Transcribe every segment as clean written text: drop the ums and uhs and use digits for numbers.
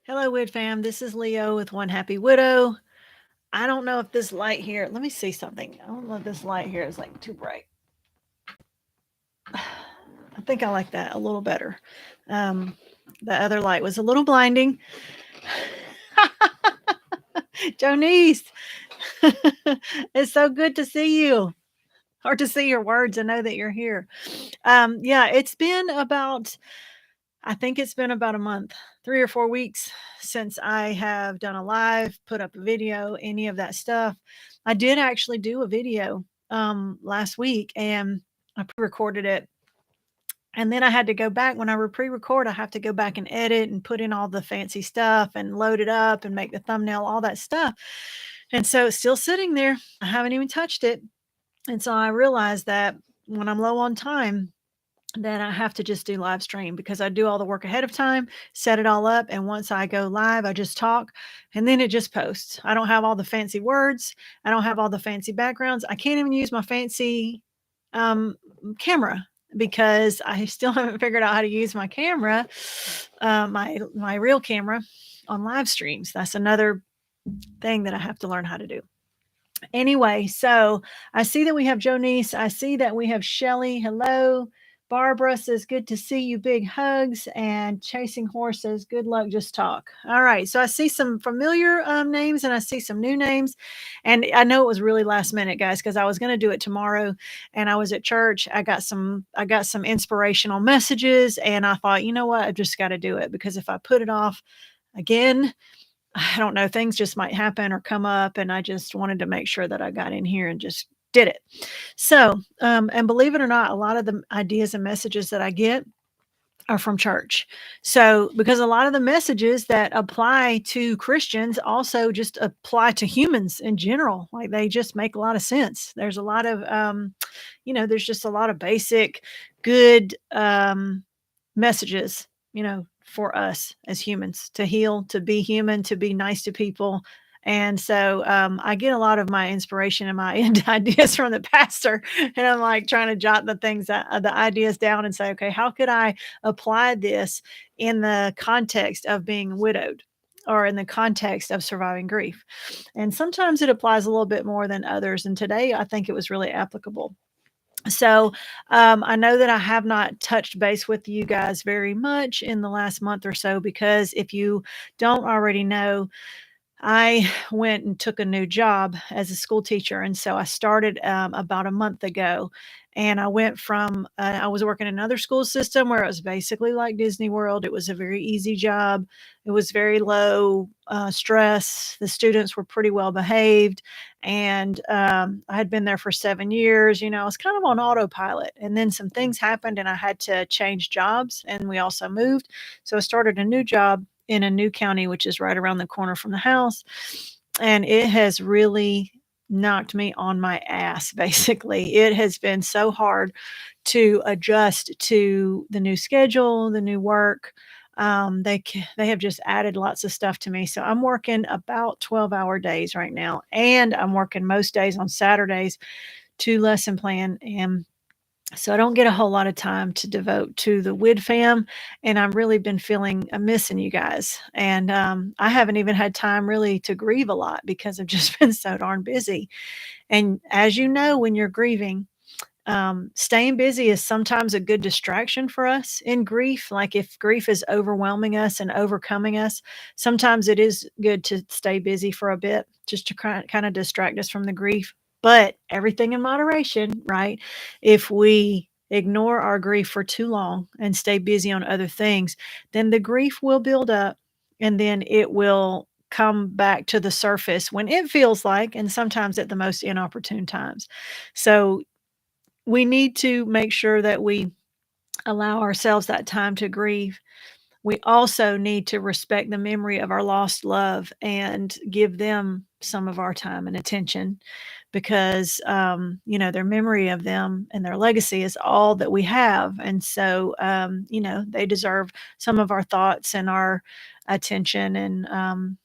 Hello, Wid fam. This is Leo with One Happy Widow. I don't know if this light here, let me see something. I don't know if this light here is like too bright. I think I like that a little better. Um, the other light was a little blinding. Jonice, it's so good to see you or to see your words and know that you're here. Yeah, I think it's been about a month, 3 or 4 weeks since I have done a live, put up a video, any of that stuff. I did actually do a video last week and I pre-recorded it. And then I had to go back when I pre-record, I have to go back and edit and put in all the fancy stuff and load it up and make the thumbnail, all that stuff. And so it's still sitting there. I haven't even touched it. And so I realized that when I'm low on time, then I have to just do live stream because I do all the work ahead of time, set it all up, and once I go live, I just talk and then it just posts. I don't have all the fancy words. I don't have all the fancy backgrounds. I can't even use my fancy um, camera because I still haven't figured out how to use my camera, my real camera on live streams. That's another thing that I have to learn how to do. Anyway, so I see that we have Jonice. I see that we have Shelly. Hello. Barbara says, good to see you. Big hugs. And Chasing Horse says, good luck. Just talk. All right. So I see some familiar names and I see some new names. And I know it was really last minute, guys, because I was going to do it tomorrow and I was at church. I got some inspirational messages and I thought, you know what? I've just got to do it because if I put it off again, I don't know, things just might happen or come up, and I just wanted to make sure that I got in here and just did it. So, and believe it or not, a lot of the ideas and messages that I get are from church. So, because a lot of the messages that apply to Christians also just apply to humans in general, like they just make a lot of sense. There's a lot of, there's just a lot of basic, good messages, for us as humans to heal, to be human, to be nice to people. And so I get a lot of my inspiration and my ideas from the pastor, and I'm like trying to jot the ideas down and say, okay, how could I apply this in the context of being widowed? Or in the context of surviving grief. And sometimes it applies a little bit more than others. And today I think it was really applicable. So, I know that I have not touched base with you guys very much in the last month or so because if you don't already know, I went and took a new job as a school teacher, and so I started about a month ago. And I went from I was working in another school system where it was basically like Disney World. It was a very easy job. It was very low stress. The students were pretty well behaved, and I had been there for 7 years. I was kind of on autopilot, and then some things happened, and I had to change jobs, and we also moved. So I started a new job in a new county, which is right around the corner from the house. And it has really knocked me on my ass, basically. It has been so hard to adjust to the new schedule, the new work. They have just added lots of stuff to me. So I'm working about 12-hour days right now, and I'm working most days on Saturdays to lesson plan. And so I don't get a whole lot of time to devote to the WID fam, and I've really been feeling missing you guys. And I haven't even had time really to grieve a lot because I've just been so darn busy. And as you know, when you're grieving, staying busy is sometimes a good distraction for us in grief. Like if grief is overwhelming us and overcoming us, sometimes it is good to stay busy for a bit just to kind of distract us from the grief. But everything in moderation, right? If we ignore our grief for too long and stay busy on other things, then the grief will build up and then it will come back to the surface when it feels like, and sometimes at the most inopportune times. So we need to make sure that we allow ourselves that time to grieve. We also need to respect the memory of our lost love and give them some of our time and attention because, their memory of them and their legacy is all that we have. And so, they deserve some of our thoughts and our attention. And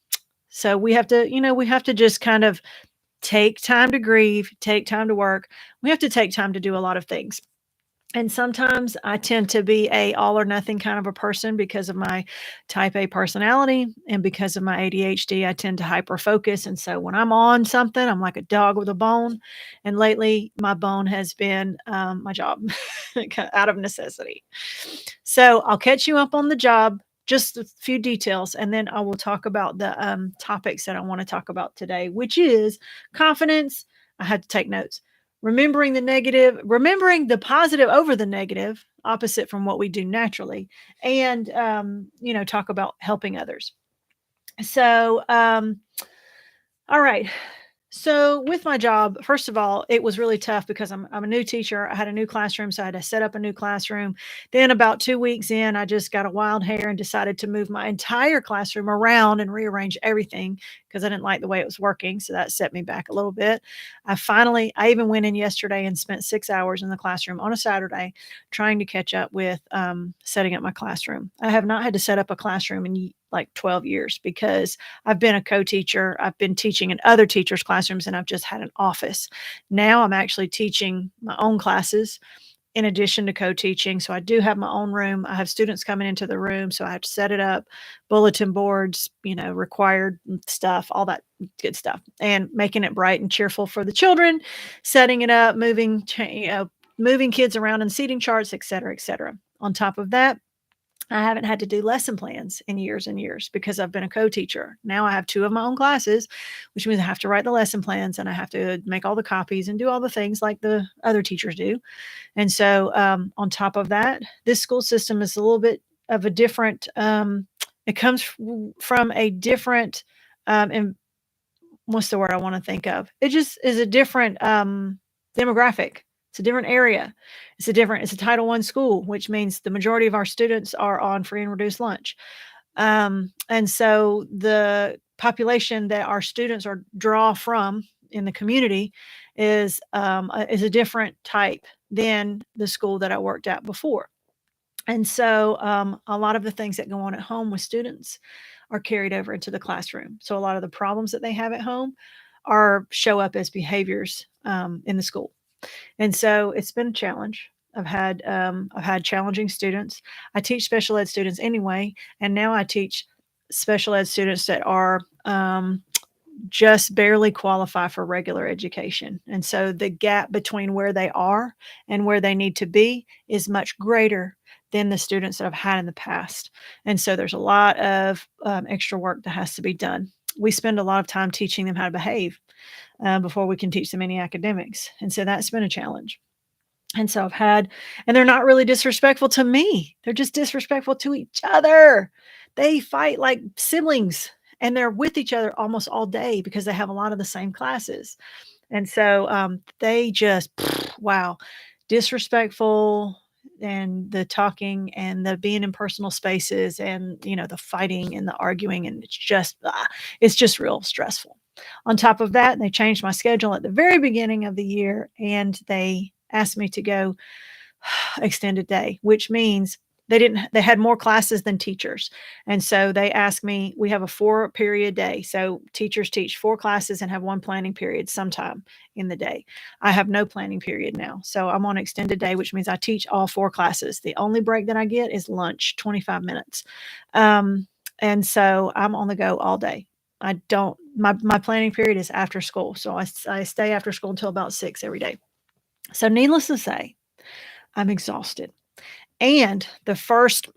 so we have to just kind of take time to grieve, take time to work. We have to take time to do a lot of things. And sometimes I tend to be a all or nothing kind of a person because of my type A personality and because of my ADHD. I tend to hyper focus. And so when I'm on something, I'm like a dog with a bone. And lately, my bone has been my job out of necessity. So I'll catch you up on the job, just a few details, and then I will talk about the topics that I want to talk about today, which is confidence. I had to take notes. Remembering the negative, remembering the positive over the negative, opposite from what we do naturally, and talk about helping others. So, all right. So with my job, first of all, it was really tough because I'm a new teacher. I had a new classroom, so I had to set up a new classroom. Then about 2 weeks in, I just got a wild hair and decided to move my entire classroom around and rearrange everything because I didn't like the way it was working. So that set me back a little bit. I even went in yesterday and spent 6 hours in the classroom on a Saturday trying to catch up with setting up my classroom. I have not had to set up a classroom in like 12 years because I've been a co-teacher. I've been teaching in other teachers' classrooms and I've just had an office. Now I'm actually teaching my own classes in addition to co-teaching. So I do have my own room. I have students coming into the room, so I have to set it up, bulletin boards, required stuff, all that good stuff, and making it bright and cheerful for the children, setting it up, moving kids around and seating charts, et cetera, et cetera. On top of that, I haven't had to do lesson plans in years and years because I've been a co-teacher. Now I have two of my own classes, which means I have to write the lesson plans and I have to make all the copies and do all the things like the other teachers do. And so, on top of that, this school system is a little bit of a different. It comes from a different, and what's the word I want to think of? It just is a different demographic. It's a different area. It's a Title One school, which means the majority of our students are on free and reduced lunch. And so the population that our students are draw from in the community is a different type than the school that I worked at before. And so a lot of the things that go on at home with students are carried over into the classroom. So a lot of the problems that they have at home are show up as behaviors in the school. And so it's been a challenge. I've had challenging students. I teach special ed students anyway, and now I teach special ed students that are just barely qualify for regular education. And so the gap between where they are and where they need to be is much greater than the students that I've had in the past. And so there's a lot of extra work that has to be done. We spend a lot of time teaching them how to behave before we can teach them any academics. And so that's been a challenge. And so and they're not really disrespectful to me. They're just disrespectful to each other. They fight like siblings and they're with each other almost all day because they have a lot of the same classes. And so they just, wow, disrespectful and the talking and the being in personal spaces and, the fighting and the arguing. And it's just real stressful. On top of that, they changed my schedule at the very beginning of the year and they asked me to go extended day, which means they had more classes than teachers. And so they asked me, we have a 4-period day. So teachers teach 4 classes and have one planning period sometime in the day. I have no planning period now. So I'm on extended day, which means I teach all 4 classes. The only break that I get is lunch, 25 minutes. And so I'm on the go all day. I don't, my planning period is after school. So I stay after school until about 6 every day. So needless to say, I'm exhausted. And the first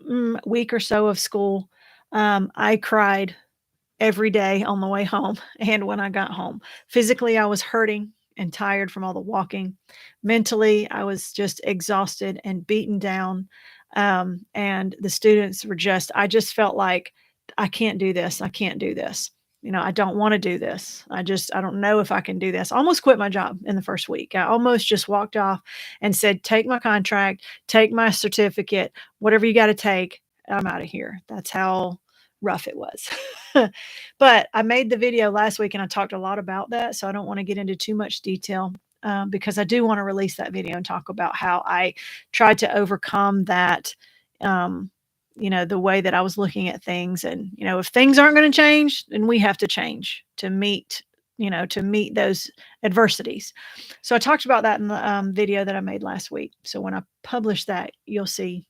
week or so of school, I cried every day on the way home and when I got home. Physically, I was hurting and tired from all the walking. Mentally, I was just exhausted and beaten down. And the students I just felt like, I can't do this. I can't do this. I don't want to do this. I don't know if I can do this. I almost quit my job in the first week. I almost just walked off and said, take my contract, take my certificate, whatever you got to take. I'm out of here. That's how rough it was. But I made the video last week and I talked a lot about that. So I don't want to get into too much detail because I do want to release that video and talk about how I tried to overcome that. The way that I was looking at things. And, if things aren't going to change, then we have to change to meet to meet those adversities. So I talked about that in the video that I made last week. So when I publish that, you'll see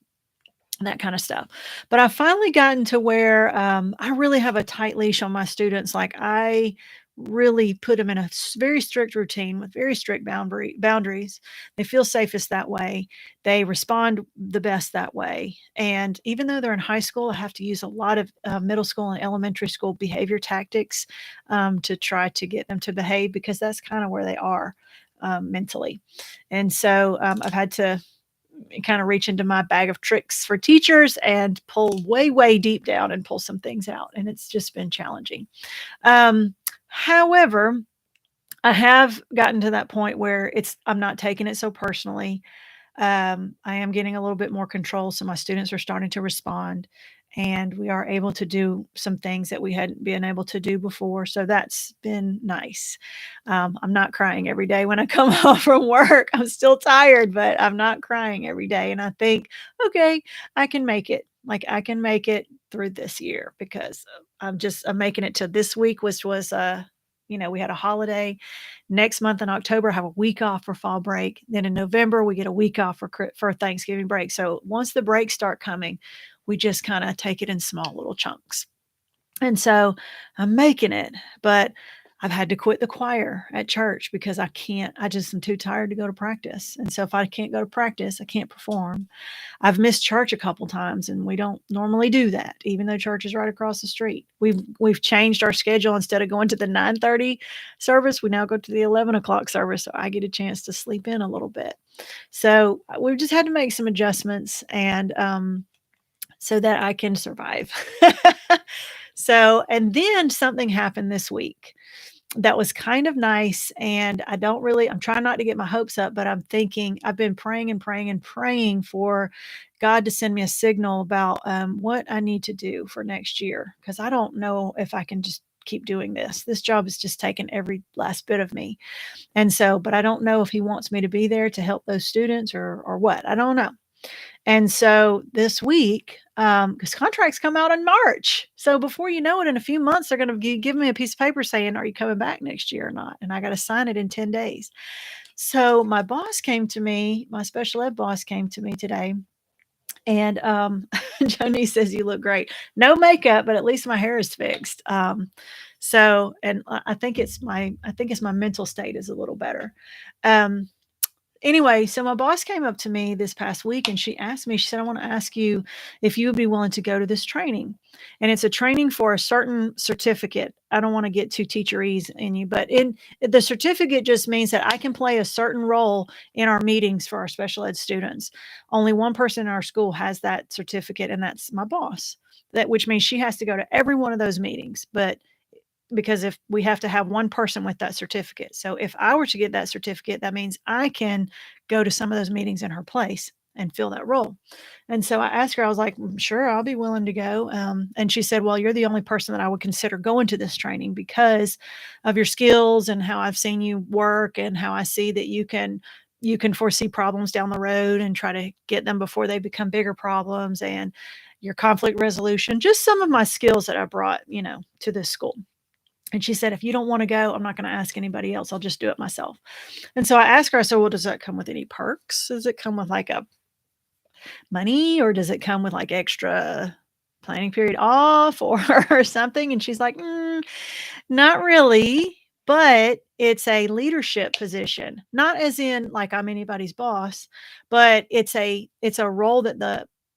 that kind of stuff. But I've finally gotten to where I really have a tight leash on my students. Like I really put them in a very strict routine with very strict boundaries. They feel safest that way. They respond the best that way. And even though they're in high school, I have to use a lot of middle school and elementary school behavior tactics to try to get them to behave because that's kind of where they are mentally. And so I've had to kind of reach into my bag of tricks for teachers and pull way, way deep down and pull some things out. And it's just been challenging. However, I have gotten to that point where I'm not taking it so personally. I am getting a little bit more control, so my students are starting to respond, and we are able to do some things that we hadn't been able to do before. So that's been nice. I'm not crying every day when I come home from work. I'm still tired, but I'm not crying every day. And I think, okay, I can make it. Like I can make it through this year because I'm making it to this week, which was we had a holiday. Next month in October, I have a week off for fall break. Then in November, we get a week off for Thanksgiving break. So once the breaks start coming, we just kind of take it in small little chunks. And so I'm making it, but I've had to quit the choir at church because I just am too tired to go to practice. And so if I can't go to practice, I can't perform. I've missed church a couple times, and we don't normally do that, even though church is right across the street. We've changed our schedule. Instead of going to the 9:30 service, we now go to the 11 o'clock service, so I get a chance to sleep in a little bit. So we've just had to make some adjustments, and so that I can survive. So, and then something happened this week that was kind of nice. And I'm trying not to get my hopes up, but I've been praying and praying and praying for God to send me a signal about what I need to do for next year. Cause I don't know if I can just keep doing this. This job has just taken every last bit of me. And so, but I don't know if he wants me to be there to help those students or what. I don't know. And so this week, because contracts come out in March. So before you know it, in a few months, they're going to give me a piece of paper saying, are you coming back next year or not? And I got to sign it in 10 days. So my special ed boss came to me today. And Joni says, you look great. No makeup, but at least my hair is fixed. And I think it's my mental state is a little better. Um, Anyway, so my boss came up to me this past week and she asked me, she said, I want to ask you if you would be willing to go to this training. And it's a training for a certain certificate. I don't want to get too teacherese in you, but in the certificate just means that I can play a certain role in our meetings for our special ed students. Only one person in our school has that certificate, and that's my boss. Which means she has to go to every one of those meetings. But because if we have to have one person with that certificate. So if I were to get that certificate, that means I can go to some of those meetings in her place and fill that role. And so I asked her, I was like, sure, I'll be willing to go. And she said, well, you're the only person that I would consider going to this training because of your skills and how I've seen you work and how I see that you can foresee problems down the road and try to get them before they become bigger problems, and your conflict resolution, just some of my skills that I brought, to this school. And she said, if you don't want to go, I'm not going to ask anybody else. I'll just do it myself. And so I asked her, I said, well, does that come with any perks? Does it come with like a money, or does it come with like extra planning period off or something? And she's like, not really, but it's a leadership position, not as in like I'm anybody's boss, but it's a role that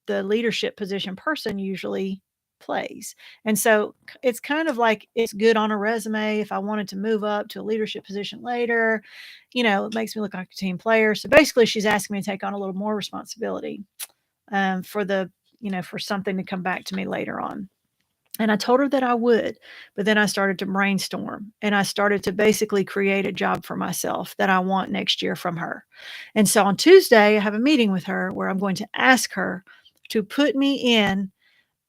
the leadership position person usually plays. And so it's kind of like it's good on a resume if I wanted to move up to a leadership position later. It makes me look like a team player. So basically she's asking me to take on a little more responsibility for something to come back to me later on. And I told her that I would, but then I started to brainstorm and I started to basically create a job for myself that I want next year from her. And so on Tuesday, I have a meeting with her where I'm going to ask her to put me in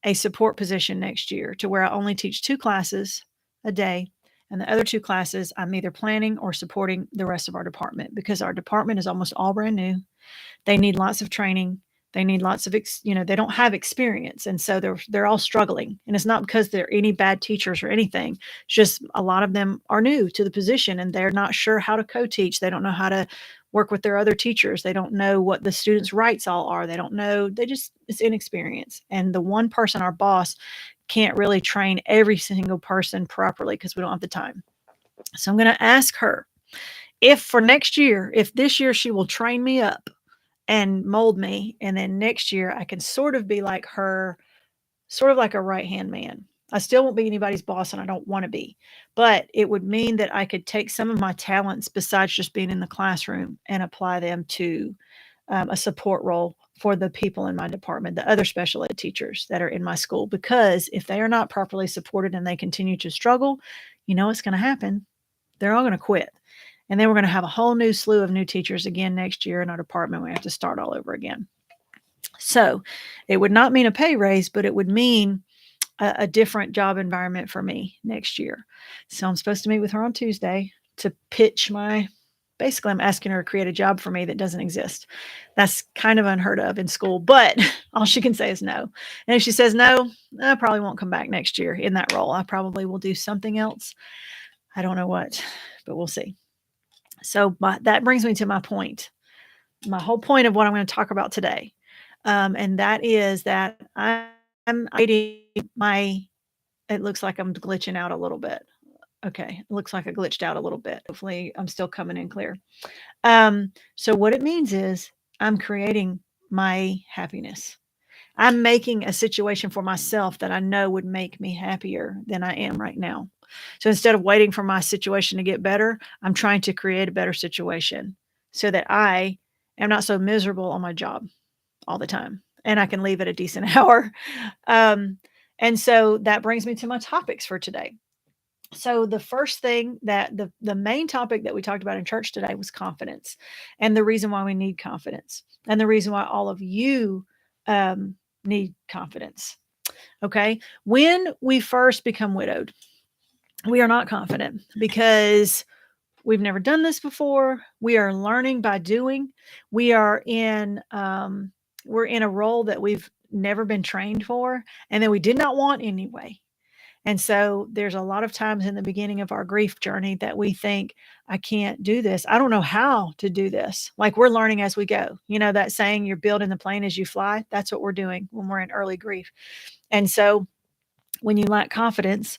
a support position next year to where I only teach 2 classes a day. And the other 2 classes, I'm either planning or supporting the rest of our department because our department is almost all brand new. They need lots of training. They need lots of they don't have experience, and so they're all struggling. And it's not because they're any bad teachers or anything. It's just a lot of them are new to the position and they're not sure how to co-teach. They don't know how to work with their other teachers. They don't know what the students' rights all are. They don't know. It's inexperience. And the one person, our boss, can't really train every single person properly because we don't have the time. So I'm going to ask her if for next year, if this year she will train me up and mold me, and then next year I can sort of be like her, sort of like a right-hand man. I still won't be anybody's boss, and I don't wanna be, but it would mean that I could take some of my talents besides just being in the classroom and apply them to, a support role for the people in my department, the other special ed teachers that are in my school, because if they are not properly supported and they continue to struggle, you know what's gonna happen? They're all gonna quit. And then we're gonna have a whole new slew of new teachers again next year in our department. We have to start all over again. So it would not mean a pay raise, but it would mean a different job environment for me next year. So I'm supposed to meet with her on Tuesday to pitch my basically, I'm asking her to create a job for me that doesn't exist. That's kind of unheard of in school, but all she can say is no. And if she says no, I probably won't come back next year in that role. I probably will do something else. I don't know what, but we'll see. So that brings me to my point. My whole point of what I'm going to talk about today, and that is that I'm waiting my. It looks like I'm glitching out a little bit. Okay, it looks like I glitched out a little bit. Hopefully, I'm still coming in clear. So what it means is I'm creating my happiness. I'm making a situation for myself that I know would make me happier than I am right now. So instead of waiting for my situation to get better, I'm trying to create a better situation so that I am not so miserable on my job all the time and I can leave at a decent hour. Um, and so that brings me to my topics for today. So the first thing that the main topic that we talked about in church today was confidence, and the reason why we need confidence, and the reason why all of you need confidence. Okay, when we first become widowed, we are not confident because we've never done this before. We are learning by doing. We are in we're in a role that we've never been trained for, and that we did not want anyway. And so there's a lot of times in the beginning of our grief journey that we think, I can't do this. I don't know how to do this. Like we're learning as we go. You know, that saying, you're building the plane as you fly. That's what we're doing when we're in early grief. And so when you lack confidence,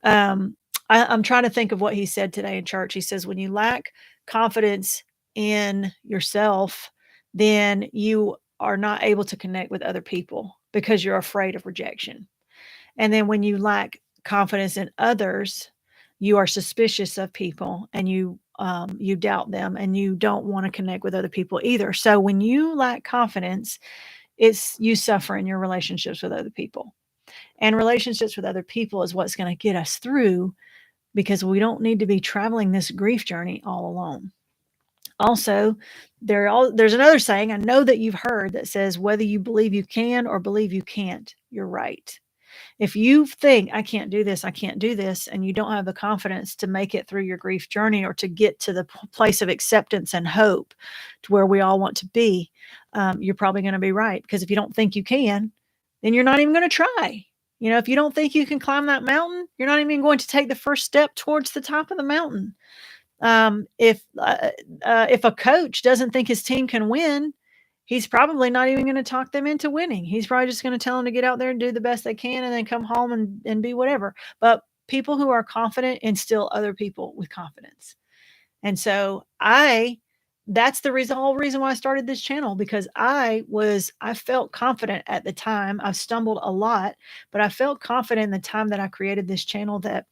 um, I'm trying to think of what he said today in church. He says, when you lack confidence in yourself, then you are not able to connect with other people because you're afraid of rejection. And then when you lack confidence in others, you are suspicious of people and you doubt them and you don't want to connect with other people either. So when you lack confidence, it's you suffer in your relationships with other people. And relationships with other people is what's going to get us through because we don't need to be traveling this grief journey all alone. Also, there's another saying I know that you've heard that says, whether you believe you can or believe you can't, you're right. If you think, I can't do this, and you don't have the confidence to make it through your grief journey or to get to the place of acceptance and hope to where we all want to be, you're probably going to be right. Because if you don't think you can, then you're not even going to try. You know, if you don't think you can climb that mountain, you're not even going to take the first step towards the top of the mountain. If a coach doesn't think his team can win, he's probably not even going to talk them into winning. He's probably just going to tell them to get out there and do the best they can and then come home and be whatever. But people who are confident instill other people with confidence. And so that's whole reason why I started this channel, because I felt confident at the time. I've stumbled a lot, but I felt confident in the time that I created this channel that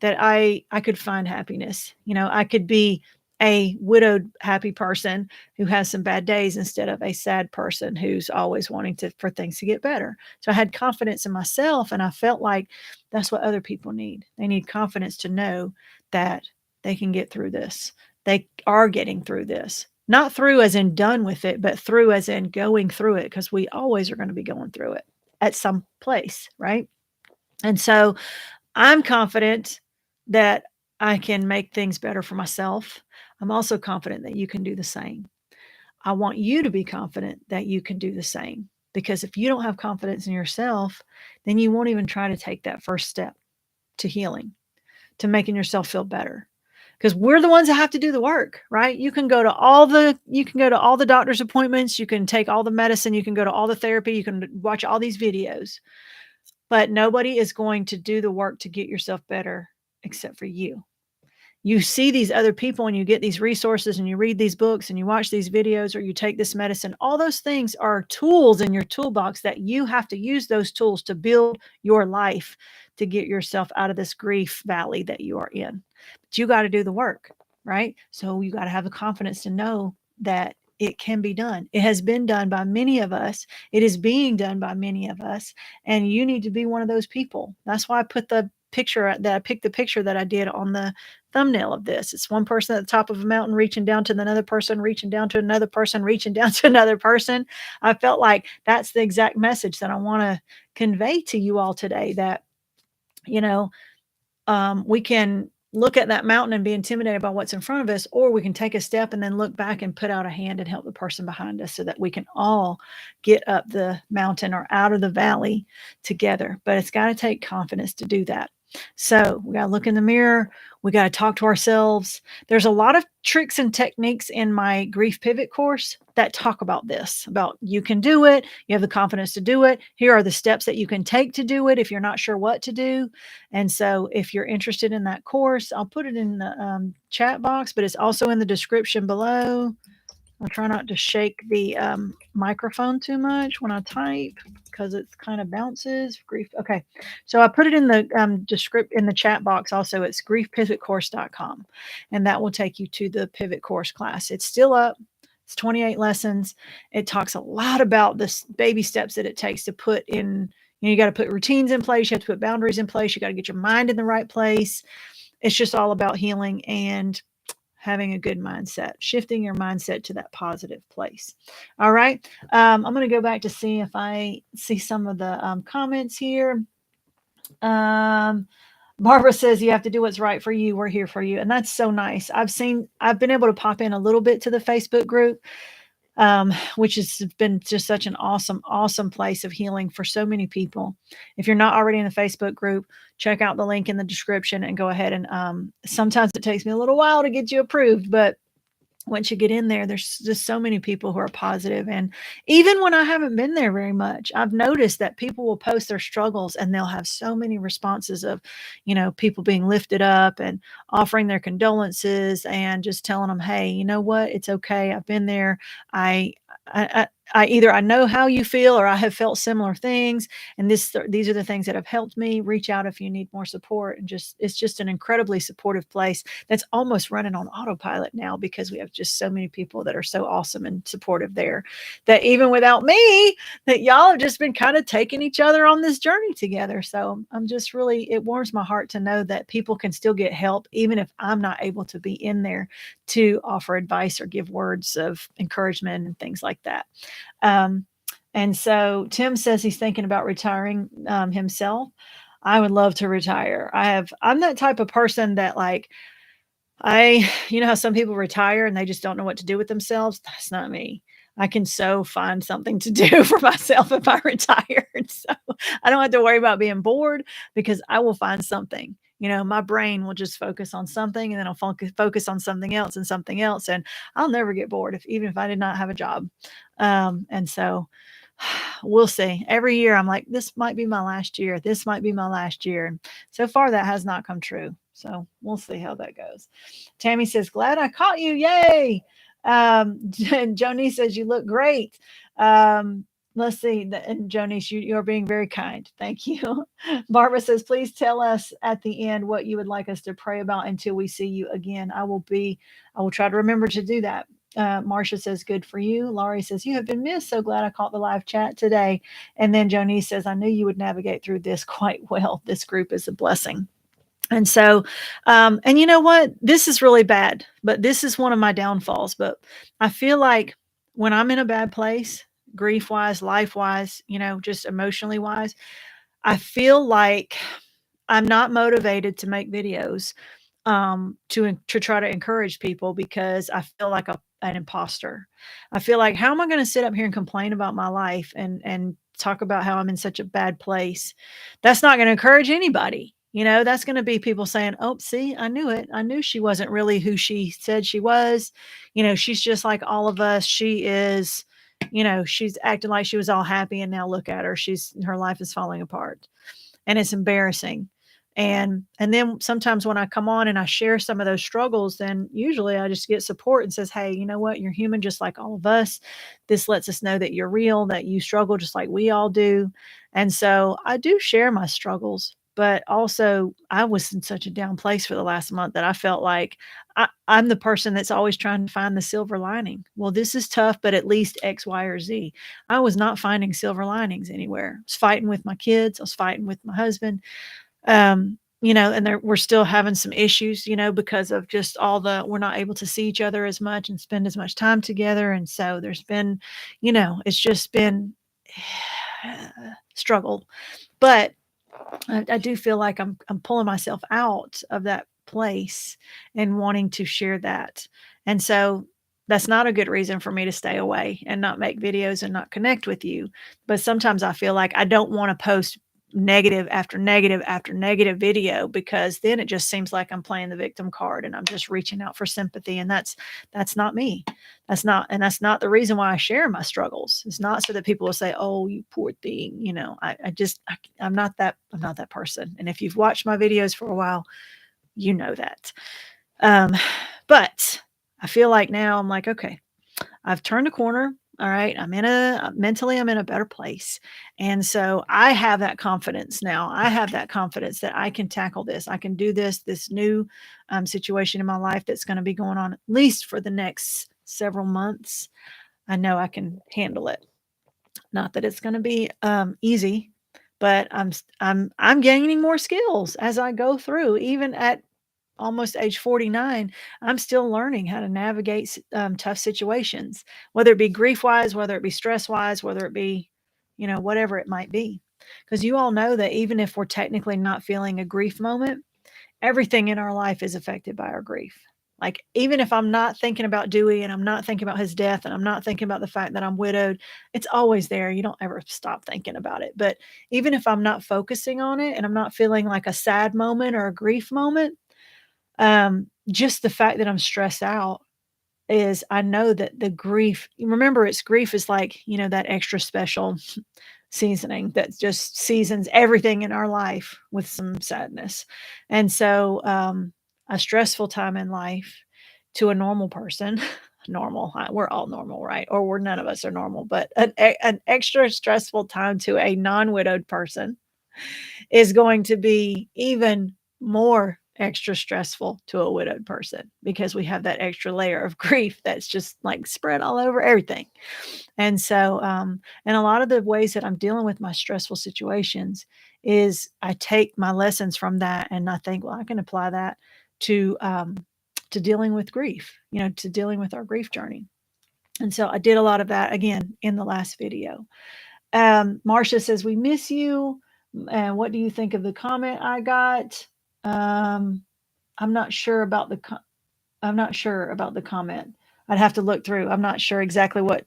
I could find happiness. You know, I could be a widowed happy person who has some bad days instead of a sad person who's always wanting for things to get better. So I had confidence in myself, and I felt like that's what other people need. They need confidence to know that they can get through this. They are getting through this. Not through as in done with it, but through as in going through it, because we always are going to be going through it at some place, right? And so I'm confident that I can make things better for myself. I'm also confident that you can do the same. I want you to be confident that you can do the same. Because if you don't have confidence in yourself, then you won't even try to take that first step to healing, to making yourself feel better. Because we're the ones that have to do the work, right? You can go to all the doctor's appointments, you can take all the medicine, you can go to all the therapy, you can watch all these videos, but nobody is going to do the work to get yourself better except for you. You see these other people and you get these resources and you read these books and you watch these videos or you take this medicine. All those things are tools in your toolbox that you have to use those tools to build your life, to get yourself out of this grief valley that you are in. But you got to do the work, right? So you got to have the confidence to know that it can be done. It has been done by many of us. It is being done by many of us. And you need to be one of those people. That's why I put the picture that I picked the picture that I did on the thumbnail of this. It's one person at the top of a mountain reaching down to another person, reaching down to another person, reaching down to another person. I felt like that's the exact message that I want to convey to you all today, that, you know, we can look at that mountain and be intimidated by what's in front of us, or we can take a step and then look back and put out a hand and help the person behind us so that we can all get up the mountain or out of the valley together. But it's got to take confidence to do that. So we got to look in the mirror. We got to talk to ourselves. There's a lot of tricks and techniques in my grief pivot course that talk about this, about you can do it. You have the confidence to do it. Here are the steps that you can take to do it if you're not sure what to do. And so if you're interested in that course, I'll put it in the chat box, but it's also in the description below. I'll try not to shake the microphone too much when I type because it kind of bounces. Grief. Okay. So I put it in the in the chat box also. It's griefpivotcourse.com. And that will take you to the pivot course class. It's still up. It's 28 lessons. It talks a lot about the baby steps that it takes to put in. You got to put routines in place. You have to put boundaries in place. You got to get your mind in the right place. It's just all about healing and having a good mindset, shifting your mindset to that positive place. All right. I'm going to go back to see if I see some of the comments here. Barbara says you have to do what's right for you. We're here for you. And that's so nice. I've been able to pop in a little bit to the Facebook group, which has been just such an awesome place of healing for so many people. If you're not already in the Facebook group, check out the link in the description and go ahead and sometimes it takes me a little while to get you approved, but once you get in there, there's just so many people who are positive. And even when I haven't been there very much, I've noticed that people will post their struggles and they'll have so many responses of, people being lifted up and offering their condolences and just telling them, hey, you know what? It's okay. I've been there. I, I either I know how you feel or I have felt similar things. And these are the things that have helped me. Reach out if you need more support. And it's just an incredibly supportive place that's almost running on autopilot now because we have just so many people that are so awesome and supportive there, that even without me, that y'all have just been kind of taking each other on this journey together. So I'm just really, it warms my heart to know that people can still get help, even if I'm not able to be in there to offer advice or give words of encouragement and things like that. And so Tim says he's thinking about retiring himself. I would love to retire. I'm that type of person that you know how some people retire and they just don't know what to do with themselves? That's not me. I can find something to do for myself if I retired. So I don't have to worry about being bored because I will find something. My brain will just focus on something and then I'll focus on something else and something else. And I'll never get bored even if I did not have a job. And so we'll see. Every year I'm like, this might be my last year. This might be my last year. And so far that has not come true. So we'll see how that goes. Tammy says, glad I caught you. Yay. Joni says, you look great. Let's see. And Jonice, you're being very kind. Thank you. Barbara says, please tell us at the end what you would like us to pray about until we see you again. I will try to remember to do that. Marcia says, good for you. Laurie says, you have been missed. So glad I caught the live chat today. And then Jonice says, I knew you would navigate through this quite well. This group is a blessing. And so, and you know what? This is really bad, but this is one of my downfalls. But I feel like when I'm in a bad place, grief wise, life wise, just emotionally wise, I feel like I'm not motivated to make videos to try to encourage people because I feel like an imposter. I feel like, how am I going to sit up here and complain about my life and talk about how I'm in such a bad place? That's not going to encourage anybody. That's going to be people saying, "Oh, see, I knew it. I knew she wasn't really who she said she was. She's just like all of us. She is, she's acting like she was all happy and now look at her. Her life is falling apart." And it's embarrassing. And then sometimes when I come on and I share some of those struggles, then usually I just get support and says, "Hey, you know what? You're human just like all of us. This lets us know that you're real, that you struggle just like we all do." And so I do share my struggles, but also I was in such a down place for the last month that I felt like I'm the person that's always trying to find the silver lining. Well, this is tough, but at least X, Y, or Z. I was not finding silver linings anywhere. I was fighting with my kids. I was fighting with my husband. And we're still having some issues, because of just we're not able to see each other as much and spend as much time together. And so there's been, it's just been struggle. But I do feel like I'm pulling myself out of that place and wanting to share that. And so that's not a good reason for me to stay away and not make videos and not connect with you. But sometimes I feel like I don't want to post negative after negative after negative video, because then it just seems like I'm playing the victim card and I'm just reaching out for sympathy. And that's not me. That's not the reason why I share my struggles. It's not so that people will say, "Oh, you poor thing." I'm not that person. And if you've watched my videos for a while, you know that. Um, but I feel like now I'm like, okay, I've turned a corner. All right. Mentally, I'm in a better place. And so I have that confidence now. I have that confidence that I can tackle this. I can do this new situation in my life that's going to be going on at least for the next several months. I know I can handle it. Not that it's going to be easy, but I'm gaining more skills as I go through. Even at almost age 49, I'm still learning how to navigate tough situations, whether it be grief wise, whether it be stress wise, whether it be, whatever it might be. Because you all know that even if we're technically not feeling a grief moment, everything in our life is affected by our grief. Like, even if I'm not thinking about Dewey and I'm not thinking about his death and I'm not thinking about the fact that I'm widowed, it's always there. You don't ever stop thinking about it. But even if I'm not focusing on it and I'm not feeling like a sad moment or a grief moment, just the fact that I'm stressed out is, I know that the grief, remember, it's grief is like, that extra special seasoning that just seasons everything in our life with some sadness. And so, a stressful time in life to a normal person, normal, we're all normal, right? Or none of us are normal, but an extra stressful time to a non-widowed person is going to be even more extra stressful to a widowed person, because we have that extra layer of grief that's just like spread all over everything. And so, and a lot of the ways that I'm dealing with my stressful situations is I take my lessons from that and I think, well, I can apply that to dealing with grief, to dealing with our grief journey. And so I did a lot of that again in the last video. Marcia says, "We miss you. And what do you think of the comment I got?" I'm not sure about I'm not sure about the comment. I'd have to look through. I'm not sure exactly what.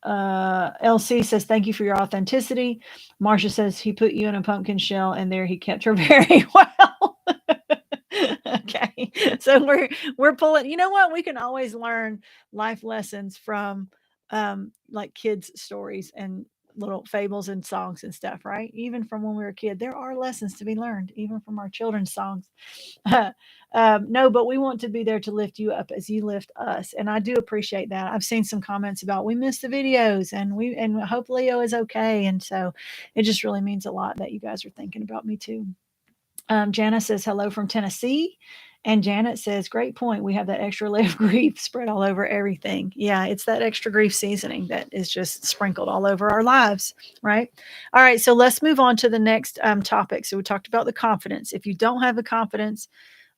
LC says, "Thank you for your authenticity." Marcia says, "He put you in a pumpkin shell, and there he kept her very well." Okay, so we're pulling. You know what? We can always learn life lessons from like kids' stories and little fables and songs and stuff, right? Even from when we were a kid, there are lessons to be learned, even from our children's songs. No, but we want to be there to lift you up as you lift us, and I do appreciate that. I've seen some comments about, "We missed the videos, and hope Leo is okay," and so it just really means a lot that you guys are thinking about me too. Jana says, "Hello from Tennessee." And Janet says, "Great point. We have that extra layer of grief spread all over everything." Yeah, it's that extra grief seasoning that is just sprinkled all over our lives, right? All right, so let's move on to the next topic. So we talked about the confidence. If you don't have the confidence,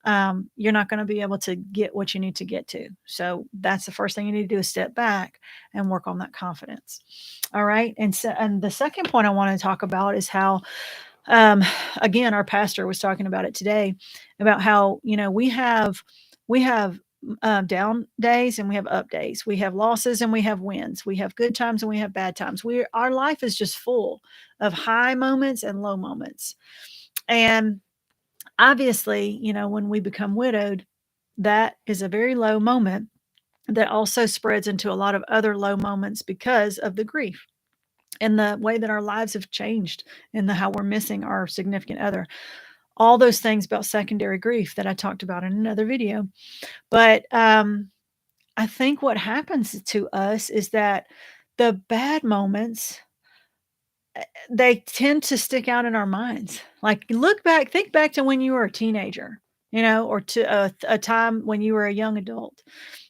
you're not going to be able to get what you need to get to. So that's the first thing you need to do, is step back and work on that confidence. All right. And the second point I want to talk about is how, again, our pastor was talking about it today, about how, we have down days and we have up days. We have losses and we have wins. We have good times and we have bad times. Our life is just full of high moments and low moments. And obviously, when we become widowed, that is a very low moment that also spreads into a lot of other low moments because of the grief and the way that our lives have changed and how we're missing our significant other. All those things about secondary grief that I talked about in another video. But I think what happens to us is that the bad moments, they tend to stick out in our minds. Like, think back to when you were a teenager, or to a time when you were a young adult.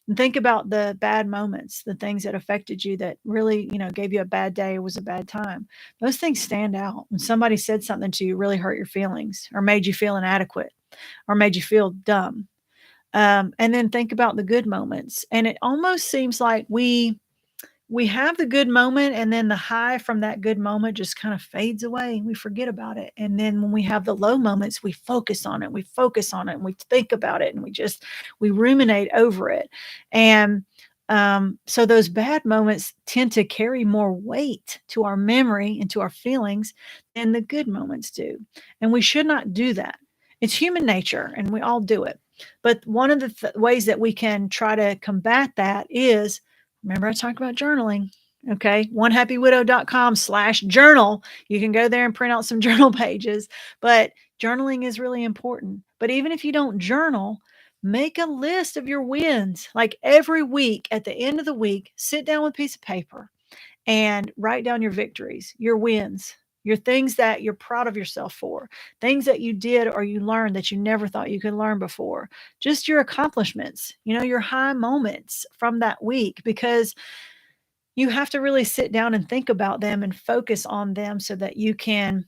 And think about the bad moments, the things that affected you that really, gave you a bad day or was a bad time. Those things stand out. When somebody said something to you really hurt your feelings or made you feel inadequate or made you feel dumb. And then think about the good moments. And it almost seems like we have the good moment and then the high from that good moment just kind of fades away. We forget about it. And then when we have the low moments, we focus on it. We focus on it and we think about it and we ruminate over it. And so those bad moments tend to carry more weight to our memory and to our feelings than the good moments do. And we should not do that. It's human nature and we all do it. But one of the ways that we can try to combat that is, remember I talked about journaling. Okay. onehappywidow.com/journal. You can go there and print out some journal pages, but journaling is really important. But even if you don't journal, make a list of your wins. Like every week, at the end of the week, sit down with a piece of paper and write down your victories, your wins, your things that you're proud of yourself for, things that you did or you learned that you never thought you could learn before, just your accomplishments, your high moments from that week, because you have to really sit down and think about them and focus on them so that you can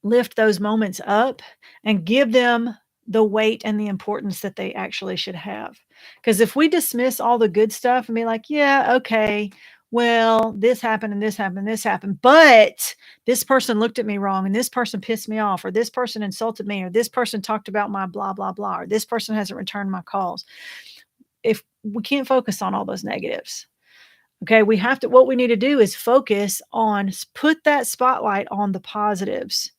lift those moments up and give them the weight and the importance that they actually should have. Because if we dismiss all the good stuff and be like, yeah, okay, well, this happened and this happened and this happened, but this person looked at me wrong and this person pissed me off or this person insulted me or this person talked about my blah, blah, blah, or this person hasn't returned my calls. If we can't focus on all those negatives. Okay, what we need to do is focus on, put that spotlight on the positives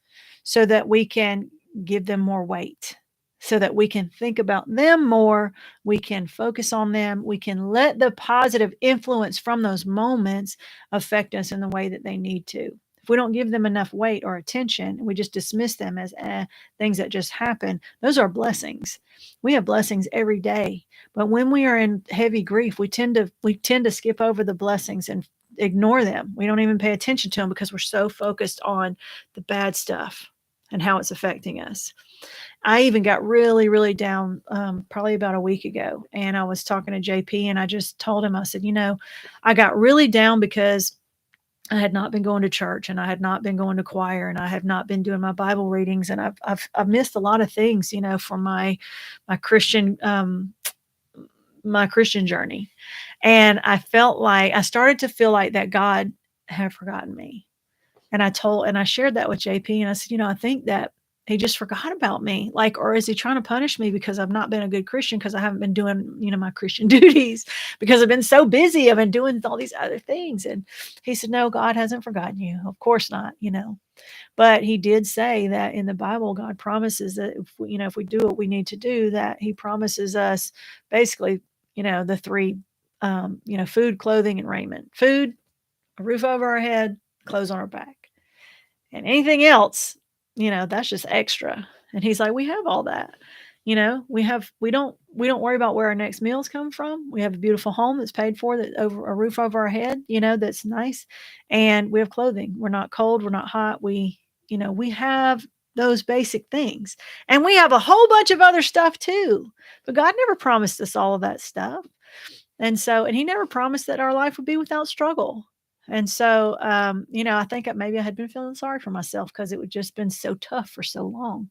so that we can give them more weight, so that we can think about them more. We can focus on them. We can let the positive influence from those moments affect us in the way that they need to. If we don't give them enough weight or attention, we just dismiss them as things that just happen, those are blessings. We have blessings every day. But when we are in heavy grief, we tend to skip over the blessings and ignore them. We don't even pay attention to them because we're so focused on the bad stuff and how it's affecting us. I even got really, really down probably about a week ago, and I was talking to JP, and I just told him, I said, I got really down because I had not been going to church, and I had not been going to choir, and I have not been doing my Bible readings, and I've missed a lot of things, from my Christian my Christian journey. And I started to feel like that God had forgotten me. And I shared that with JP, and I said, I think that he just forgot about me. Like, or is he trying to punish me because I've not been a good Christian because I haven't been doing, my Christian duties because I've been so busy. I've been doing all these other things. And he said, no, God hasn't forgotten you. Of course not, But he did say that in the Bible, God promises that if we do what we need to do, that he promises us basically, the three, food, clothing, and raiment. Food, a roof over our head, clothes on our back. And anything else, that's just extra. And he's like, we have all that. We don't worry about where our next meals come from. We have a beautiful home that's paid for, that over a roof over our head, that's nice. And we have clothing. We're not cold, we're not hot. We have those basic things. And we have a whole bunch of other stuff too. But God never promised us all of that stuff. And he never promised that our life would be without struggle. And so, I think maybe I had been feeling sorry for myself because it had just been so tough for so long.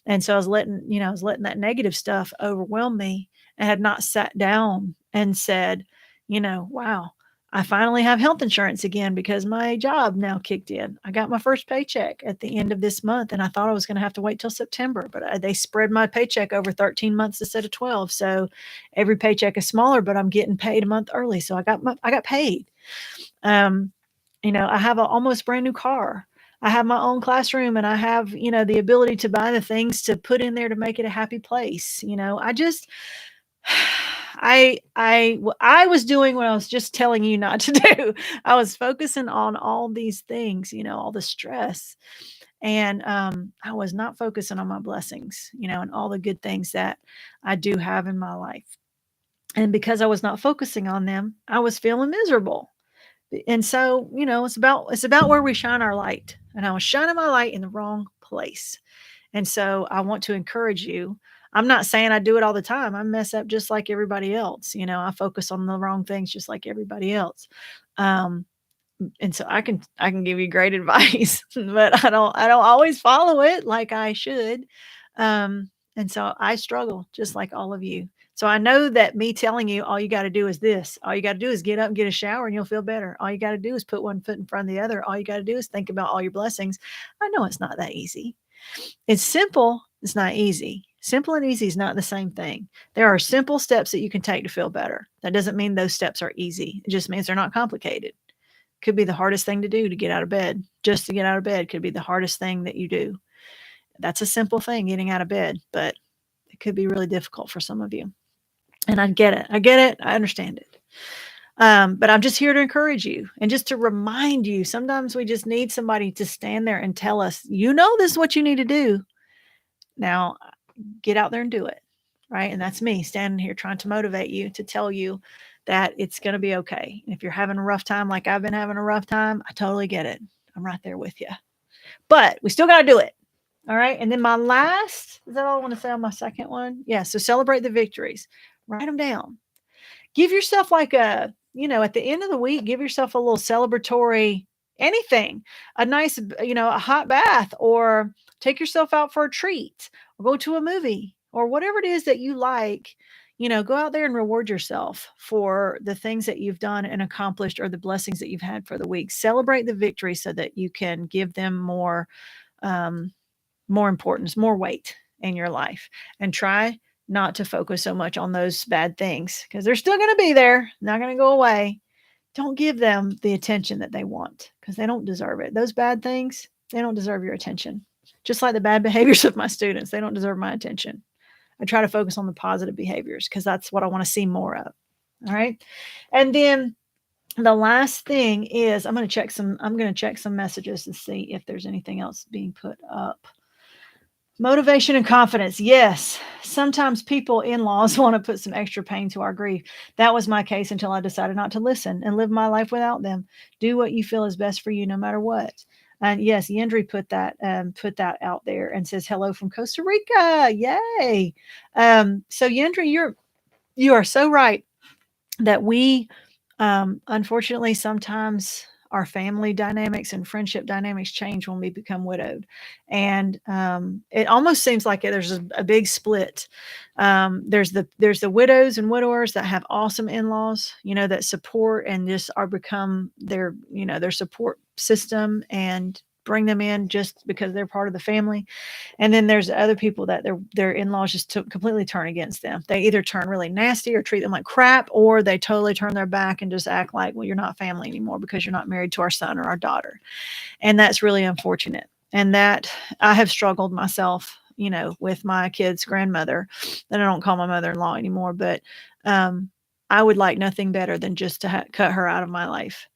And so I was letting that negative stuff overwhelm me and had not sat down and said, wow, I finally have health insurance again because my job now kicked in. I got my first paycheck at the end of this month, and I thought I was gonna have to wait till September, but, they spread my paycheck over 13 months instead of 12, so every paycheck is smaller, but I'm getting paid a month early, so I got paid. Um, I have a almost brand new car. I have my own classroom, and I have, the ability to buy the things to put in there to make it a happy place. I just I was doing what I was just telling you not to do. I was focusing on all these things, all the stress, and, I was not focusing on my blessings, and all the good things that I do have in my life. And because I was not focusing on them, I was feeling miserable. And so, it's about where we shine our light, and I was shining my light in the wrong place. And so I want to encourage you. I'm not saying I do it all the time. I mess up just like everybody else. I focus on the wrong things just like everybody else. Um, and so I can give you great advice, but I don't always follow it like I should. And so I struggle just like all of you. So I know that me telling you all you got to do is this. All you got to do is get up and get a shower and you'll feel better. All you got to do is put one foot in front of the other. All you got to do is think about all your blessings. I know it's not that easy. It's simple, it's not easy. Simple and easy is not the same thing. There are simple steps that you can take to feel better. That doesn't mean those steps are easy. It just means they're not complicated. Could be the hardest thing to do to get out of bed. Just to get out of bed could be the hardest thing that you do. That's a simple thing, getting out of bed, but it could be really difficult for some of you. And I get it. I get it. I understand it. But I'm just here to encourage you and just to remind you. Sometimes we just need somebody to stand there and tell us, this is what you need to do. Now, get out there and do it. Right. And that's me standing here trying to motivate you, to tell you that it's going to be okay. And if you're having a rough time, like I've been having a rough time, I totally get it. I'm right there with you. But we still got to do it. All right. And then is that all I want to say on my second one? Yeah. So celebrate the victories, write them down. Give yourself like at the end of the week, give yourself a little celebratory anything, a nice, a hot bath, or take yourself out for a treat, or go to a movie, or whatever it is that you like. Go out there and reward yourself for the things that you've done and accomplished, or the blessings that you've had for the week. Celebrate the victory so that you can give them um, more importance, more weight in your life, and try not to focus so much on those bad things because they're still going to be there, not going to go away. Don't give them the attention that they want because they don't deserve it. Those bad things, they don't deserve your attention. Just like the bad behaviors of my students, they don't deserve my attention. I try to focus on the positive behaviors because that's what I want to see more of. All right. And then the last thing is I'm going to check some messages to see if there's anything else being put up. Motivation and confidence. Yes. Sometimes in-laws want to put some extra pain to our grief. That was my case until I decided not to listen and live my life without them. Do what you feel is best for you, no matter what. And yes, Yendri put that out there and says hello from Costa Rica. Yay. So Yendri, you are so right that we, unfortunately, sometimes our family dynamics and friendship dynamics change when we become widowed. And it almost seems like there's a big split. There's the widows and widowers that have awesome in-laws, that support and just become their support system and bring them in just because they're part of the family. And then there's other people that their in-laws just completely turn against them. They either turn really nasty or treat them like crap, or they totally turn their back and just act like, well, you're not family anymore because you're not married to our son or our daughter. And that's really unfortunate. And that I have struggled myself, with my kid's grandmother, that I don't call my mother-in-law anymore, but I would like nothing better than just to cut her out of my life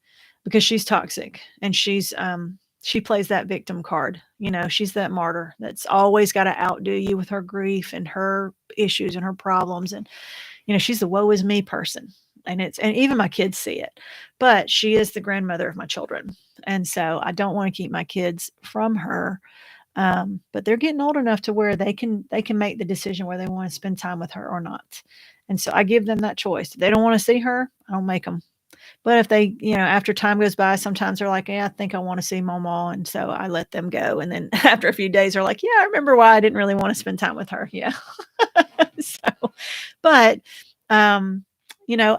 because she's toxic and she plays that victim card. She's that martyr that's always got to outdo you with her grief and her issues and her problems. And, she's the woe is me person. And even my kids see it, but she is the grandmother of my children. And so I don't want to keep my kids from her. But they're getting old enough to where they can make the decision where they want to spend time with her or not. And so I give them that choice. If they don't want to see her, I don't make them. But if they, after time goes by, sometimes they're like, yeah, I think I want to see Mama. And so I let them go. And then after a few days, they're like, yeah, I remember why I didn't really want to spend time with her. Yeah. So, but,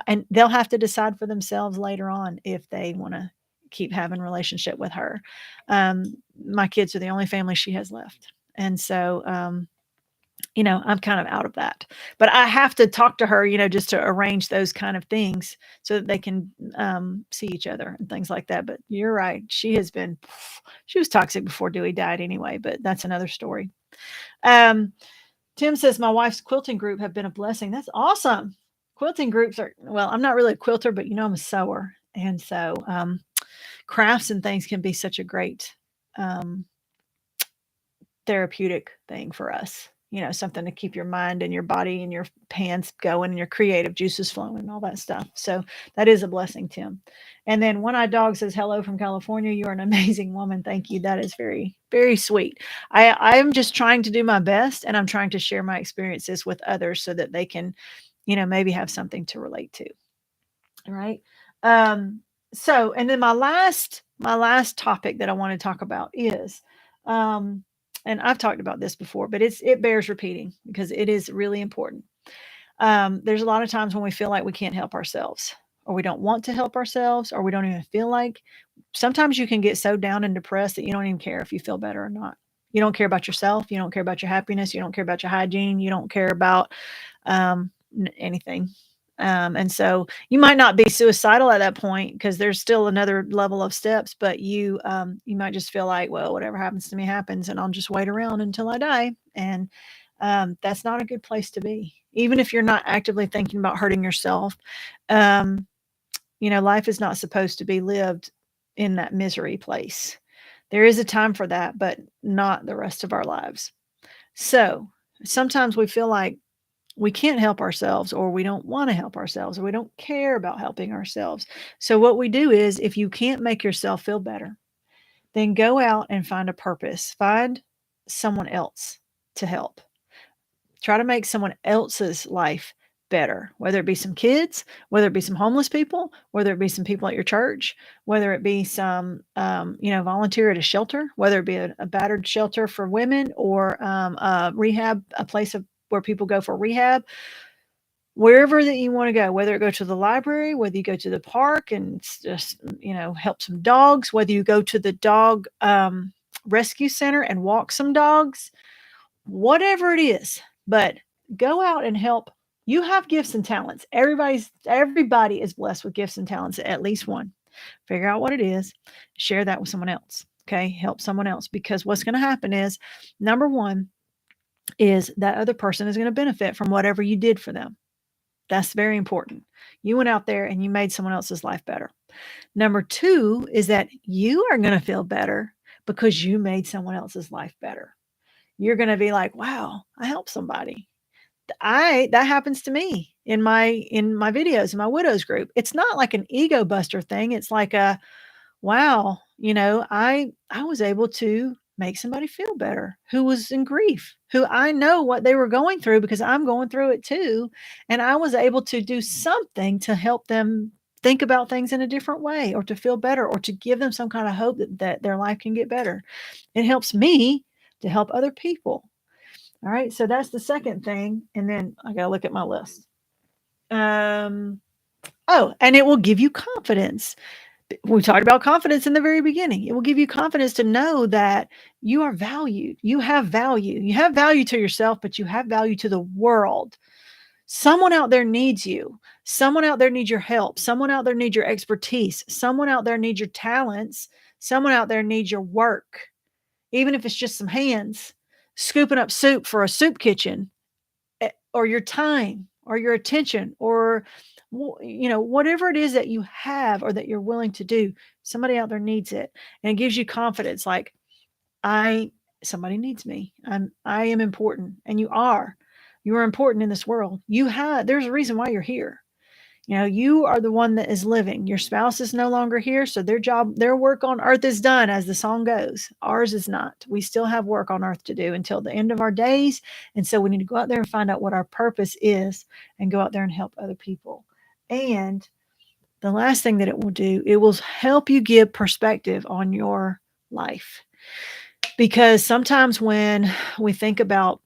and they'll have to decide for themselves later on if they want to keep having a relationship with her. Um, my kids are the only family she has left. And so, I'm kind of out of that. But I have to talk to her, just to arrange those kind of things so that they can see each other and things like that. But you're right. She was toxic before Dewey died anyway, but that's another story. Um, Tim says, my wife's quilting group have been a blessing. That's awesome. Quilting groups well, I'm not really a quilter, but I'm a sewer. And so crafts and things can be such a great um, therapeutic thing for us. Something to keep your mind and your body and your hands going and your creative juices flowing and all that stuff. So that is a blessing, Tim. And then One Eyed Dog says, hello from California. You are an amazing woman. Thank you. That is very, very sweet. I'm just trying to do my best, and I'm trying to share my experiences with others so that they can, maybe have something to relate to. All right. So, and then my last topic that I want to talk about is, and I've talked about this before, but it bears repeating because it is really important. There's a lot of times when we feel like we can't help ourselves, or we don't want to help ourselves, or we don't even feel like. Sometimes you can get so down and depressed that you don't even care if you feel better or not. You don't care about yourself. You don't care about your happiness. You don't care about your hygiene. You don't care about anything. And so you might not be suicidal at that point because there's still another level of steps, but you might just feel like, well, whatever happens to me happens, and I'll just wait around until I die. And that's not a good place to be. Even if you're not actively thinking about hurting yourself, um, life is not supposed to be lived in that misery place. There is a time for that, but not the rest of our lives. So sometimes we feel like we can't help ourselves, or we don't want to help ourselves, or we don't care about helping ourselves. So what we do is, if you can't make yourself feel better, then go out and find a purpose. Find someone else to help. Try to make someone else's life better, whether it be some kids, whether it be some homeless people, whether it be some people at your church, whether it be some, volunteer at a shelter, whether it be a battered shelter for women, or a rehab, a place where people go for rehab, wherever that you want to go, whether it go to the library, whether you go to the park and just, help some dogs, whether you go to the dog rescue center and walk some dogs, whatever it is, but go out and help. You have gifts and talents. Everybody is blessed with gifts and talents, at least one. Figure out what it is, share that with someone else. Okay. Help someone else, because what's going to happen is, number one, is that other person is going to benefit from whatever you did for them. That's very important. You went out there and you made someone else's life better. Number two is that you are going to feel better because you made someone else's life better. You're going to be like, wow, I helped somebody. That happens to me in my videos, in my widows group. It's not like an ego buster thing. It's like a, wow, I was able to make somebody feel better who was in grief, who I know what they were going through because I'm going through it too. And I was able to do something to help them think about things in a different way, or to feel better, or to give them some kind of hope that their life can get better. It helps me to help other people. All right. So that's the second thing. And then I got to look at my list. Oh, and it will give you confidence. We talked about confidence in the very beginning. It will give you confidence to know that you are valued. You have value. You have value to yourself, but you have value to the world. Someone out there needs you. Someone out there needs your help. Someone out there needs your expertise. Someone out there needs your talents. Someone out there needs your work. Even if it's just some hands scooping up soup for a soup kitchen, or your time, or your attention, or whatever it is that you have or that you're willing to do, somebody out there needs it. And it gives you confidence, like, somebody needs me. I am important. And you are important in this world. There's a reason why you're here. You are the one that is living. Your spouse is no longer here, so their work on earth is done, as the song goes. Ours is not. We still have work on earth to do until the end of our days. And so we need to go out there and find out what our purpose is, and go out there and help other people. And the last thing that it will do, it will help you give perspective on your life. Because sometimes when we think about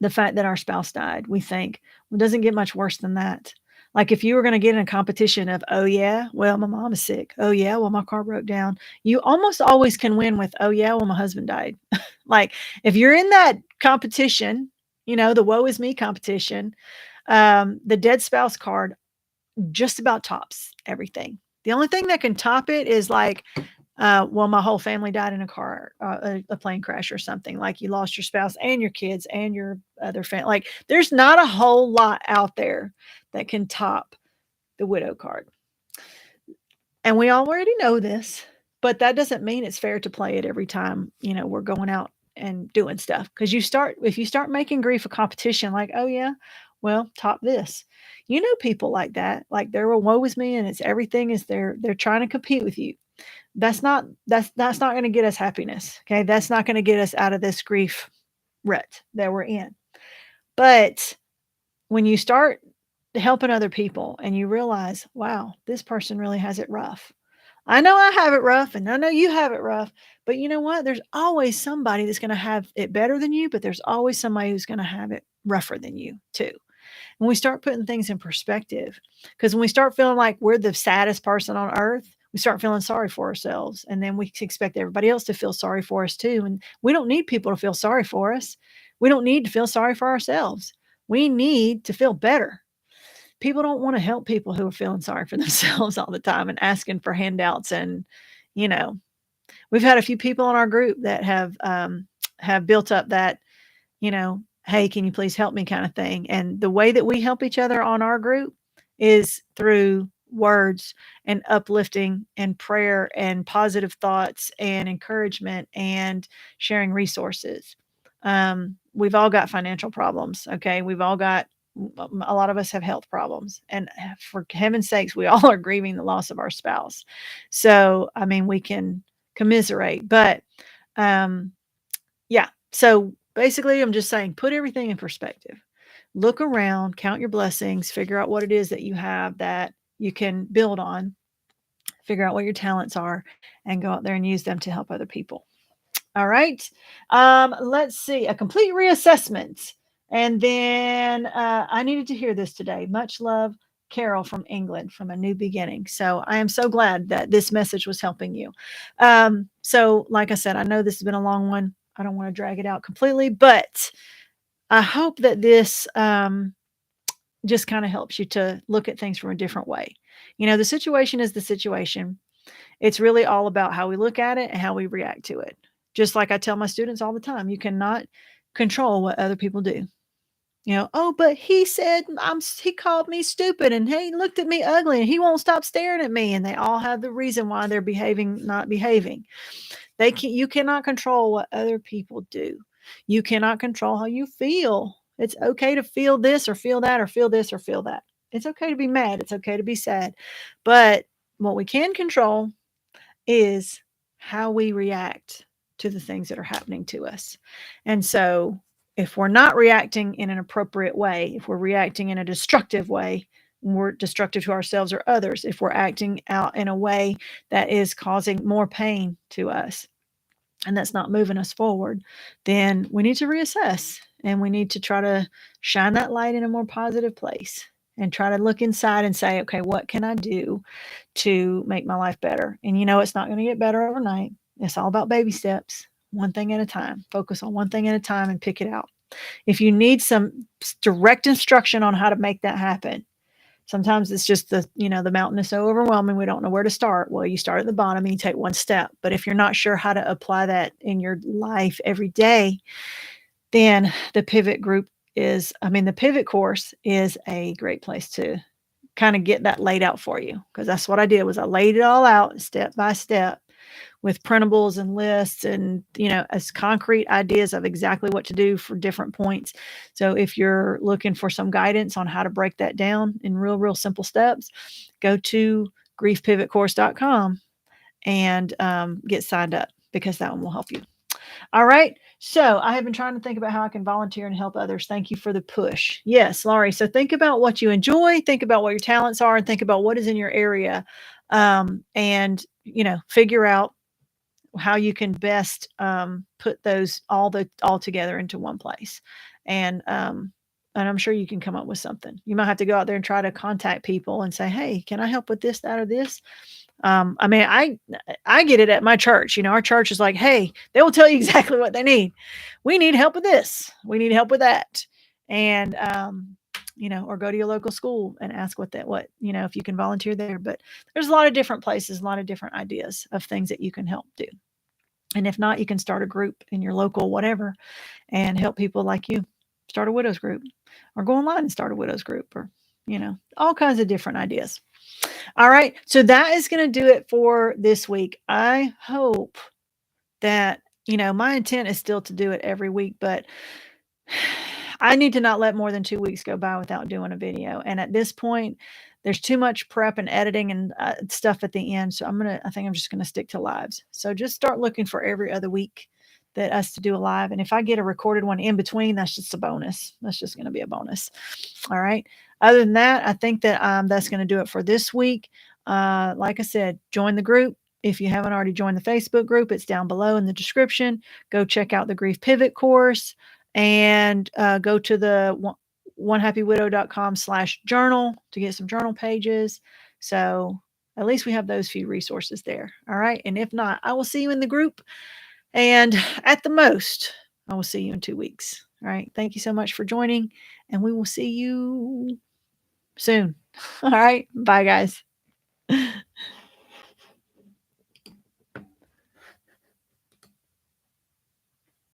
the fact that our spouse died, we think, well, it doesn't get much worse than that. Like, if you were gonna get in a competition of, "Oh, yeah? Well, my mom is sick. Oh, yeah? Well, my car broke down." You almost always can win with, "Oh, yeah? Well, my husband died." Like, if you're in that competition, the woe is me competition, the dead spouse card just about tops everything. The only thing that can top it is like, well, my whole family died in a car, a plane crash or something. Like you lost your spouse and your kids and your other family. Like there's not a whole lot out there that can top the widow card. And we already know this, but that doesn't mean it's fair to play it every time, we're going out and doing stuff. Because if you start making grief a competition, like, oh yeah, well, top this. You know people like that. Like they're a woe is me and it's everything is they're trying to compete with you. That's not gonna get us happiness. Okay. That's not gonna get us out of this grief rut that we're in. But when you start helping other people and you realize, wow, this person really has it rough. I know I have it rough and I know you have it rough, but you know what? There's always somebody that's going to have it better than you, but there's always somebody who's going to have it rougher than you too. When we start putting things in perspective, because when we start feeling like we're the saddest person on earth, we start feeling sorry for ourselves. And then we expect everybody else to feel sorry for us too. And we don't need people to feel sorry for us. We don't need to feel sorry for ourselves. We need to feel better. People don't want to help people who are feeling sorry for themselves all the time and asking for handouts. And, you know, we've had a few people in our group that have built up that, hey, can you please help me kind of thing. And the way that we help each other on our group is through words and uplifting and prayer and positive thoughts and encouragement and sharing resources. We've all got financial problems. Okay. We've all got, a lot of us have health problems. And for heaven's sakes, we all are grieving the loss of our spouse. So, I mean, we can commiserate, but um, yeah. So basically, I'm just saying, put everything in perspective. Look around, count your blessings, figure out what it is that you have that you can build on, figure out what your talents are, and go out there and use them to help other people. All right. Let's see. A complete reassessment. And then I needed to hear this today. Much love, Carol from England, from A New Beginning. So I am so glad that this message was helping you. So, like I said, I know this has been a long one. I don't want to drag it out completely, but I hope that this just kind of helps you to look at things from a different way. The situation is the situation. It's really all about how we look at it and how we react to it. Just like I tell my students all the time, you cannot control what other people do. Oh, but he said he called me stupid and he looked at me ugly and he won't stop staring at me. And they all have the reason why they're not behaving. You cannot control what other people do. You cannot control how you feel. It's okay to feel this or feel that or feel this or feel that. It's okay to be mad. It's okay to be sad. But what we can control is how we react to the things that are happening to us. And so if we're not reacting in an appropriate way, if we're reacting in a destructive way, we're destructive to ourselves or others, if we're acting out in a way that is causing more pain to us and that's not moving us forward, then we need to reassess and we need to try to shine that light in a more positive place and try to look inside and say, okay, what can I do to make my life better? And it's not going to get better overnight. It's all about baby steps, one thing at a time. Focus on one thing at a time and pick it out. If you need some direct instruction on how to make that happen, sometimes it's just the mountain is so overwhelming, we don't know where to start. Well, you start at the bottom and you take one step. But if you're not sure how to apply that in your life every day, then the pivot course is a great place to kind of get that laid out for you. Because that's what I did was I laid it all out step by step with printables and lists and, as concrete ideas of exactly what to do for different points. So if you're looking for some guidance on how to break that down in real simple steps, go to griefpivotcourse.com and get signed up because that one will help you. All right. So I have been trying to think about how I can volunteer and help others. Thank you for the push. Yes, Laurie. So think about what you enjoy, think about what your talents are, and think about what is in your area. And, figure out how you can best put those all together into one place. And and I'm sure you can come up with something. You might have to go out there and try to contact people and say, "Hey, can I help with this, that, or this?" I mean, I get it at my church. Our church is like, "Hey," they will tell you exactly what they need. We need help with this. We need help with that. And or go to your local school and ask if you can volunteer there. But there's a lot of different places, a lot of different ideas of things that you can help do. And if not, you can start a group in your local whatever and help people like you start a widows group or go online and start a widows group or, all kinds of different ideas. All right. So that is going to do it for this week. I hope that, my intent is still to do it every week, but I need to not let more than 2 weeks go by without doing a video. And at this point, there's too much prep and editing and stuff at the end. So I think I'm just going to stick to lives. So just start looking for every other week that us to do a live. And if I get a recorded one in between, that's just a bonus. That's just going to be a bonus. All right. Other than that, I think that that's going to do it for this week. Like I said, join the group. If you haven't already joined the Facebook group, it's down below in the description. Go check out the Grief Pivot course and go to the onehappywidow.com/journal to get some journal pages. So at least we have those few resources there. All right. And if not, I will see you in the group. And at the most, I will see you in 2 weeks. All right. Thank you so much for joining, and we will see you soon. All right. Bye, guys.